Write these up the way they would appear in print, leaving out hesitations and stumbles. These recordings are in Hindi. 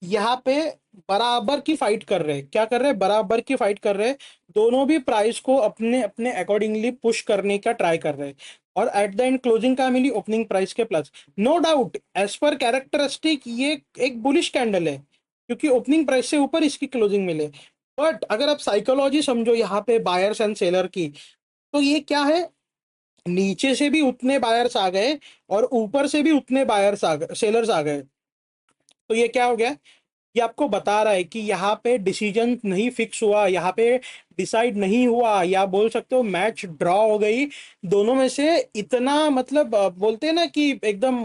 यहाँ पे बराबर की फाइट कर रहे हैं। क्या कर रहे हैं? बराबर की फाइट कर रहे हैं। दोनों भी प्राइस को अपने अपने अकॉर्डिंगली पुश करने का ट्राई कर रहे हैं। और एट द एंड क्लोजिंग का मिली ओपनिंग प्राइस के प्लस। नो डाउट एज पर कैरेक्टरिस्टिक ये एक बुलिश कैंडल है, क्योंकि ओपनिंग प्राइस से ऊपर इसकी क्लोजिंग मिले। बट अगर आप साइकोलॉजी समझो यहाँ पे बायर्स एंड सेलर की, तो ये क्या है, नीचे से भी उतने बायर्स आ गए और ऊपर से भी उतने बायर्स आ गए, सेलर्स आ गए। तो ये क्या हो गया? ये आपको बता रहा है कि यहाँ पे डिसीजन नहीं फिक्स हुआ, यहाँ पे डिसाइड नहीं हुआ, या बोल सकते हो मैच ड्रॉ हो गई। दोनों में से इतना मतलब बोलते हैं ना कि एकदम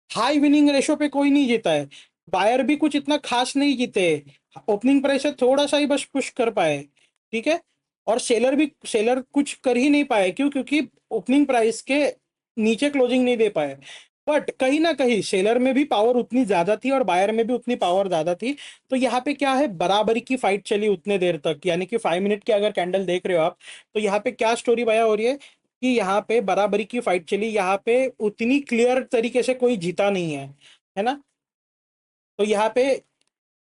हाई विनिंग रेशो पे कोई नहीं जीता है। बायर भी कुछ इतना खास नहीं जीते, ओपनिंग प्राइस से थोड़ा सा ही बस पुश कर पाए। ठीक है। और सेलर कुछ कर ही नहीं पाए। क्यों? क्योंकि ओपनिंग प्राइस के नीचे क्लोजिंग नहीं दे पाए। बट कहीं ना कहीं सेलर में भी पावर उतनी ज्यादा थी और बायर में भी उतनी पावर ज्यादा थी। तो यहाँ पे क्या है, बराबरी की फाइट चली उतने देर तक, यानी कि 5 मिनट की अगर कैंडल देख रहे हो आप, तो यहाँ पे क्या स्टोरी बया हो रही है कि यहाँ पे बराबरी की फाइट चली। यहाँ पे उतनी क्लियर तरीके से कोई जीता नहीं है ना। तो यहाँ पे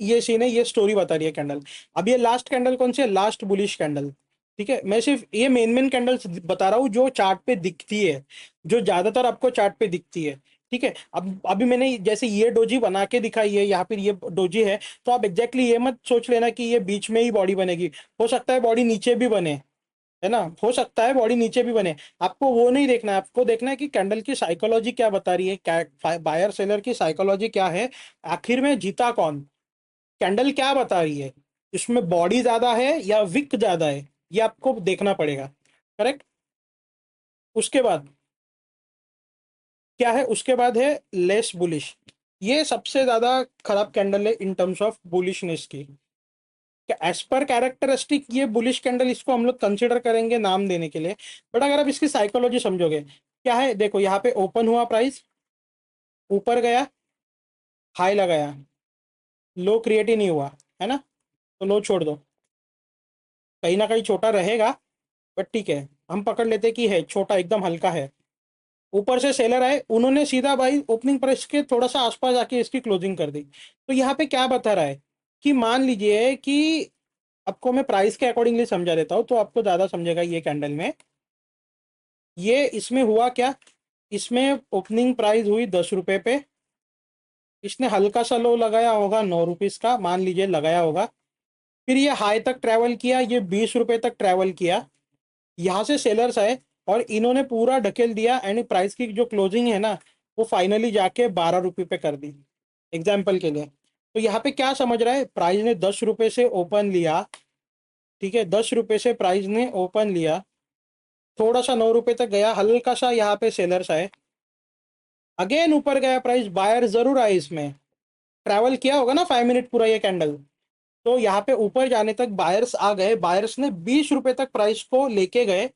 ये सीन है, ये स्टोरी बता रही है कैंडल। अब ये लास्ट कैंडल कौन सी है? Last bullish candle. ठीक है, मैं सिर्फ ये मेन मेन कैंडल्स बता रहा हूँ जो चार्ट पे दिखती है, जो ज्यादातर आपको चार्ट पे दिखती है। ठीक है। अब अभी मैंने जैसे ये डोजी बना के दिखाई है, यहाँ पर ये डोजी है, तो आप एग्जैक्टली ये मत सोच लेना कि ये बीच में ही बॉडी बनेगी। हो सकता है बॉडी नीचे भी बने, है ना, हो सकता है बॉडी नीचे भी बने। आपको वो नहीं देखना है, आपको देखना है कि कैंडल की साइकोलॉजी क्या बता रही है, क्या बायर सेलर की साइकोलॉजी क्या है, आखिर में जीता कौन, कैंडल क्या बता रही है, इसमें बॉडी ज्यादा है या विक ज्यादा है, ये आपको देखना पड़ेगा। करेक्ट। उसके बाद क्या है? उसके बाद है लेस बुलिश। ये सबसे ज्यादा खराब कैंडल है इन टर्म्स ऑफ बुलिशनेस की। एज पर कैरेक्टरिस्टिक ये बुलिश कैंडल, इसको हम लोग कंसिडर करेंगे नाम देने के लिए। बट अगर आप इसकी साइकोलॉजी समझोगे, क्या है देखो, यहाँ पे ओपन हुआ प्राइस, ऊपर गया, हाई लगाया, लो क्रिएट ही नहीं हुआ, है ना, तो लो छोड़ दो। कहीं ना कहीं छोटा रहेगा, बट ठीक है, हम पकड़ लेते कि है छोटा, एकदम हल्का है। ऊपर से सेलर आए, उन्होंने सीधा भाई ओपनिंग प्राइस के थोड़ा सा आसपास आके इसकी क्लोजिंग कर दी। तो यहाँ पे क्या बता रहा है कि मान लीजिए कि, आपको मैं प्राइस के अकॉर्डिंगली समझा देता हूँ तो आपको ज्यादा समझेगा ये कैंडल में। ये इसमें हुआ क्या, इसमें ओपनिंग प्राइस हुई 10 रुपए पे, इसने हल्का सा लो लगाया होगा 9 रुपीज का, मान लीजिए लगाया होगा। फिर ये हाई तक ट्रैवल किया, ये 20 रुपए तक ट्रैवल किया। यहाँ से सेलर्स आए और इन्होंने पूरा ढकेल दिया, एंड प्राइस की जो क्लोजिंग है ना, वो फाइनली जाके 12 रुपये पे कर दी, एग्जाम्पल के लिए। तो यहाँ पे क्या समझ रहा है, प्राइस ने 10 रुपए से ओपन लिया। ठीक है, 10 रुपए से प्राइस ने ओपन लिया, थोड़ा सा 9 रुपए तक गया, हल्का सा यहाँ पे सेलर्स आए, अगेन ऊपर गया प्राइस, बायर जरूर आए, इसमें ट्रैवल किया होगा ना 5 मिनट पूरा ये कैंडल। तो यहाँ पे ऊपर जाने तक बायर्स आ गए, बायर्स ने 20 रुपए तक प्राइस को लेके गए।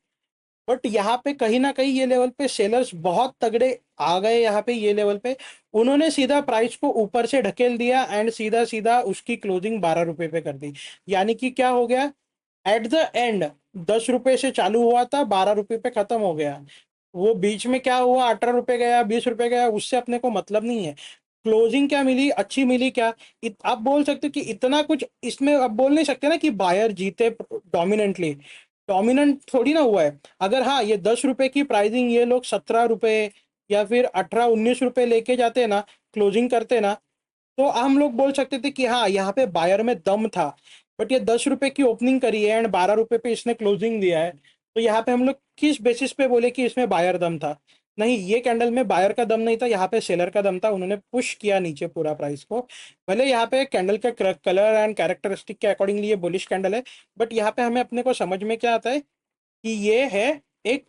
बट यहाँ पे कहीं ना कहीं ये लेवल पे सेलर्स बहुत तगड़े आ गए, यहाँ पे ये लेवल पे उन्होंने सीधा प्राइस को ऊपर से ढकेल दिया, एंड सीधा सीधा उसकी क्लोजिंग 12 रुपए पे कर दी। यानी कि क्या हो गया, एट द एंड 10 रुपए से चालू हुआ था, 12 रुपए पे खत्म हो गया। वो बीच में क्या हुआ, 18 रुपए गया, 20 रुपए गया, उससे अपने को मतलब नहीं है। क्लोजिंग क्या मिली, अच्छी मिली क्या। आप बोल सकते हो कि इतना कुछ इसमें, आप बोल नहीं सकते ना कि बायर जीते डोमिनेंटली। डोमिनेंट थोड़ी ना हुआ है। अगर हाँ, ये 10 रुपए की प्राइसिंग ये लोग 17 रुपए या फिर 18-19 रुपए लेके जाते ना, क्लोजिंग करते ना, तो हम लोग बोल सकते थे कि हाँ, यहाँ पे बायर में दम था। बट ये 10 रुपए की ओपनिंग करी है एंड 12 रुपए पे इसने क्लोजिंग दिया है, तो यहाँ पे हम लोग किस बेसिस पे बोले कि इसमें बायर दम था? नहीं, ये कैंडल में बायर का दम नहीं था, यहाँ पे सेलर का दम था, उन्होंने पुश किया नीचे पूरा प्राइस को। भले यहाँ पे कैंडल के कलर एंड कैरेक्टरिस्टिक के अकॉर्डिंगली ये बुलिश कैंडल है, बट यहाँ पे हमें अपने को समझ में क्या आता है कि ये है एक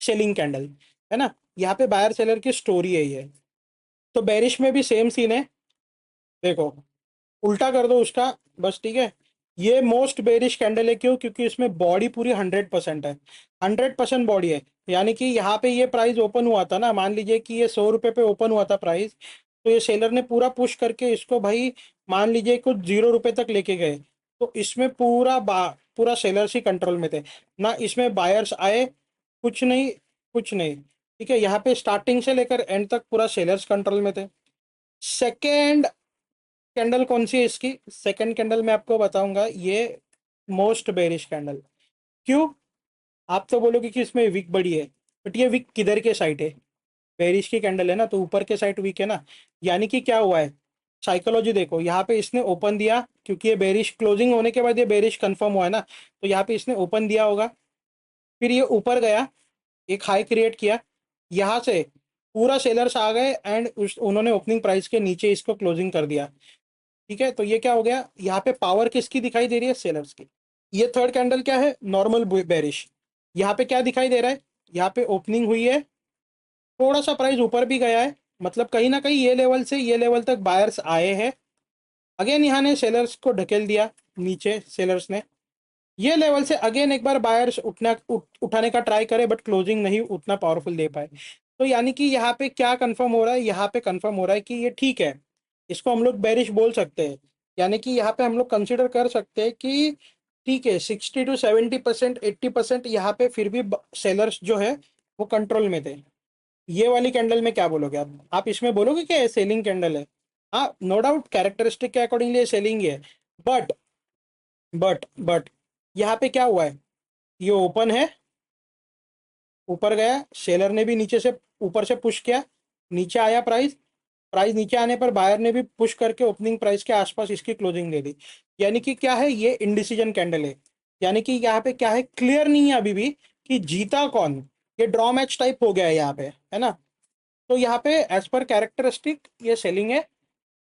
सेलिंग कैंडल, है ना। यहाँ पे बायर सेलर की स्टोरी है ये। तो बेरिश में भी सेम सीन है, देखो, उल्टा कर दो उसका, बस। ठीक है, ये मोस्ट बेरिश कैंडल है, क्यों? क्योंकि इसमें बॉडी पूरी 100% है, 100% बॉडी है। यानी कि यहाँ पे ये प्राइस ओपन हुआ था ना, मान लीजिए कि ये 100 रुपए पे ओपन हुआ था प्राइस, तो ये सेलर ने पूरा पुश करके इसको भाई, मान लीजिए कुछ 0 रुपए तक लेके गए। तो इसमें पूरा सेलर्स ही कंट्रोल में थे ना, इसमें बायर्स आए कुछ नहीं, कुछ नहीं। ठीक है, यहाँ पे स्टार्टिंग से लेकर एंड तक पूरा सेलर्स कंट्रोल में थे। सेकेंड कैंडल कौन सी है इसकी? सेकंड कैंडल मैं आपको बताऊंगा, ये मोस्ट बेरिश कैंडल। क्यों? आप तो बोलोगे कि इसमें विक बड़ी है, बट ये विक किधर के साइड है? बेरिश की कैंडल है ना, तो ऊपर के साइड वीक है ना। यानी कि क्या हुआ है, साइकोलॉजी देखो, यहाँ पे इसने ओपन दिया, क्योंकि ये बेरिश क्लोजिंग होने के बाद ये बेरिश कंफर्म हुआ है ना, तो यहाँ पे इसने ओपन दिया होगा, फिर ये ऊपर गया, एक हाई क्रिएट किया, यहाँ से पूरा सेलर्स आ गए एंड उन्होंने ओपनिंग प्राइस के नीचे इसको क्लोजिंग कर दिया। ठीक है, तो ये क्या हो गया, यहाँ पे पावर किसकी दिखाई दे रही है? सेलर्स की। ये थर्ड कैंडल क्या है? Normal bearish. यहाँ पे क्या दिखाई दे रहा है? यहाँ पे ओपनिंग हुई है, थोड़ा सा प्राइस ऊपर भी गया है, मतलब कहीं ना कहीं ये लेवल से ये लेवल तक बायर्स आए हैं। अगेन यहाँ ने सेलर्स को ढकेल दिया नीचे, सेलर्स ने ये लेवल से अगेन एक बार बायर्स उठाने का ट्राई करे, बट क्लोजिंग नहीं उतना पावरफुल दे पाए। तो यानी कि यहाँ पे क्या कंफर्म हो रहा है? यहाँ पे कंफर्म हो रहा है कि ये ठीक है, इसको हम लोग बेरिश बोल सकते हैं। यानी कि यहाँ पे हम लोग कंसिडर कर सकते हैं कि ठीक है, 60 to 70%, 80% यहाँ पे फिर भी सेलर्स जो है वो कंट्रोल में थे। ये वाली कैंडल में क्या बोलोगे आप इसमें बोलोगे कि सेलिंग कैंडल है? हाँ, नो डाउट कैरेक्टरिस्टिक के अकॉर्डिंगली ये सेलिंग है। बट बट यहाँ पे क्या हुआ है, ये ओपन है, ऊपर गया, सेलर ने भी नीचे से ऊपर से पुश किया, नीचे आया प्राइस, प्राइस नीचे आने पर बायर ने भी पुश करके ओपनिंग प्राइस के आसपास इसकी क्लोजिंग दे दी। यानी कि क्या है, ये इंडिसीजन कैंडल है। यानी कि यहाँ पे क्या है, क्लियर नहीं है अभी भी कि जीता कौन। ये ड्रॉ मैच टाइप हो गया है यहाँ पे, है ना। तो यहाँ पे एज पर कैरेक्टरिस्टिक ये सेलिंग है,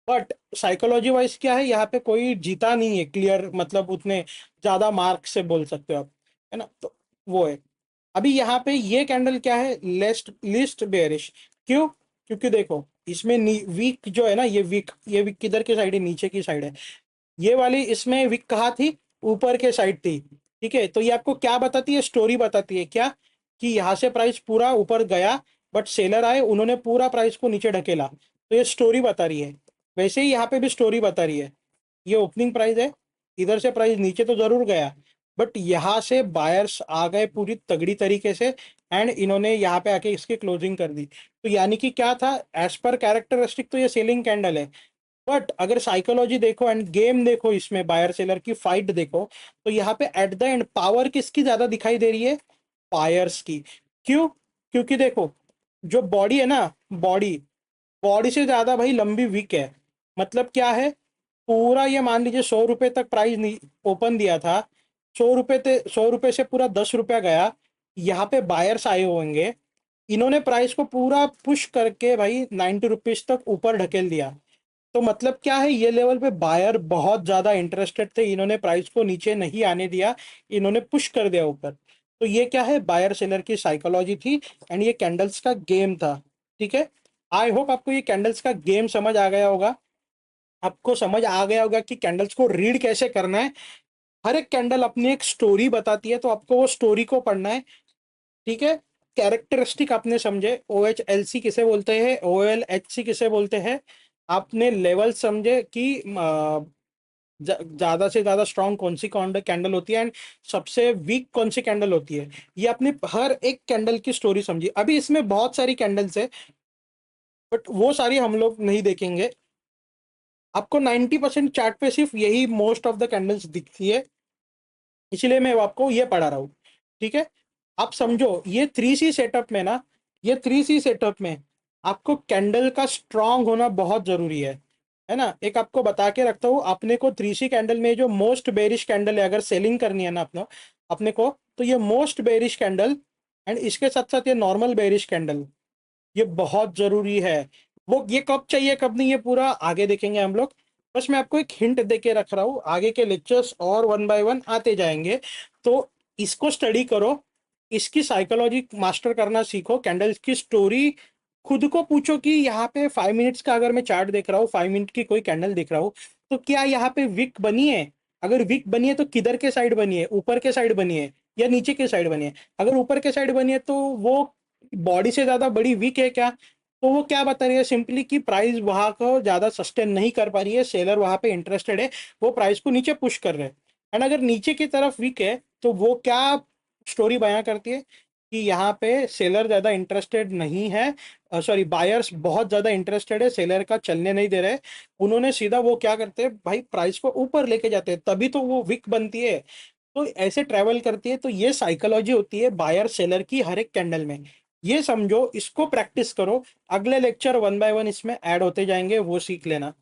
बट साइकोलॉजी वाइज क्या है, यहाँ पे कोई जीता नहीं है क्लियर, मतलब उतने ज्यादा मार्क से बोल सकते हो आप, है ना। तो वो है। अभी यहाँ पे ये कैंडल क्या है, लेस्ट लिस्ट बेयरिश। क्यों? क्योंकि देखो इसमें वीक जो है ना, ये वीक किधर की साइड है? नीचे की साइड है। ये वाली इसमें वीक कहाँ थी? ऊपर के साइड थी। ठीक है, तो ये आपको क्या बताती है? स्टोरी बताती है क्या, कि यहाँ से प्राइस पूरा ऊपर गया, बट सेलर आए, उन्होंने पूरा प्राइस को नीचे ढकेला, तो ये स्टोरी बता रही है। वैसे ही यहाँ पे भी स्टोरी बता रही है। ये ओपनिंग प्राइस है, इधर से प्राइस नीचे तो जरूर गया, बट यहाँ से बायर्स आ गए पूरी तगड़ी तरीके से, एंड इन्होंने यहाँ पे आके इसकी क्लोजिंग कर दी। तो यानी कि क्या था, एज पर कैरेक्टरिस्टिक तो ये सेलिंग कैंडल है, बट अगर साइकोलॉजी देखो एंड गेम देखो, इसमें बायर सेलर की फाइट देखो, तो यहाँ पे एट द एंड पावर किसकी ज्यादा दिखाई दे रही है? बायर्स की। क्यों? क्योंकि देखो, जो बॉडी है ना, बॉडी बॉडी से ज्यादा भाई लंबी विक है। मतलब क्या है, पूरा ये मान लीजिए 100 रुपए तक प्राइस ओपन दिया था, 100 रुपए से पूरा 10 रुपया गया, यहाँ पे बायर्स आए होंगे, इन्होंने प्राइस को पूरा पुश करके भाई 90 रुपीज तक ऊपर ढकेल दिया। तो मतलब क्या है, ये लेवल पे बायर बहुत ज्यादा इंटरेस्टेड थे, इन्होंने प्राइस को नीचे नहीं आने दिया, इन्होंने पुश कर दिया ऊपर। तो ये क्या है, बायर सेलर की साइकोलॉजी थी, एंड ये कैंडल्स का गेम था। ठीक है, आई होप आपको ये कैंडल्स का गेम समझ आ गया होगा। आपको समझ आ गया होगा कि कैंडल्स को रीड कैसे करना है। हर एक कैंडल अपनी एक स्टोरी बताती है, तो आपको वो स्टोरी को पढ़ना है। ठीक है, कैरेक्टरिस्टिक आपने समझे, ओ एच एल सी किसे बोलते हैं, ओ एल एच सी किसे बोलते हैं, आपने लेवल समझे कि ज्यादा से ज्यादा स्ट्रांग कौन सी कैंडल होती है, एंड सबसे वीक कौन सी कैंडल होती है। ये आपने हर एक कैंडल की स्टोरी समझी। अभी इसमें बहुत सारी कैंडल्स है, बट वो सारी हम लोग नहीं देखेंगे। आपको 90% चार्ट पे सिर्फ यही मोस्ट ऑफ द कैंडल्स दिखती है, इसलिए मैं आपको ये पढ़ा रहा हूँ। ठीक है, आप समझो, ये 3C सेटअप में ना, ये 3C सेटअप में आपको कैंडल का स्ट्रांग होना बहुत जरूरी है ना। एक आपको बता के रखता हूँ, अपने को 3C कैंडल में जो मोस्ट बेरिश कैंडल है, अगर सेलिंग करनी है ना अपने को, तो ये मोस्ट बेरिश कैंडल, एंड इसके साथ साथ ये नॉर्मल बेरिश कैंडल, ये बहुत जरूरी है। वो ये कब चाहिए कब नहीं, ये पूरा आगे देखेंगे हम लोग। बस मैं आपको एक हिंट दे के रख रहा हूँ, आगे के लेक्चर्स और वन बाय वन आते जाएंगे, तो इसको स्टडी करो, इसकी साइकोलॉजी मास्टर करना सीखो, कैंडल्स की स्टोरी खुद को पूछो कि यहाँ पे 5 मिनट्स का अगर मैं चार्ट देख रहा हूँ, 5 मिनट की कोई कैंडल देख रहा हूँ, तो क्या यहाँ पे विक बनी है? अगर विक बनी है तो किधर के साइड बनी है, ऊपर के साइड बनी है या नीचे के साइड बनी है? अगर ऊपर के साइड बनी है तो वो बॉडी से ज्यादा बड़ी वीक है क्या? तो वो क्या बता रही है सिंपली कि प्राइस वहां को ज्यादा सस्टेन नहीं कर पा रही है, सेलर वहां पे इंटरेस्टेड है, वो प्राइस को नीचे पुश कर रहे हैं। एंड अगर नीचे की तरफ वीक है, तो वो क्या स्टोरी बयां करती है कि यहाँ पे सेलर ज्यादा इंटरेस्टेड नहीं है, सॉरी बायर्स बहुत ज्यादा इंटरेस्टेड है, सेलर का चलने नहीं दे रहे। उन्होंने सीधा वो क्या करते हैं भाई, प्राइस को ऊपर लेके जाते हैं, तभी तो वो विक बनती है। तो ऐसे ट्रैवल करती है। तो ये साइकोलॉजी होती है बायर सेलर की हर एक कैंडल में। ये समझो, इसको प्रैक्टिस करो। अगले लेक्चर वन बाय वन इसमें ऐड होते जाएंगे, वो सीख लेना।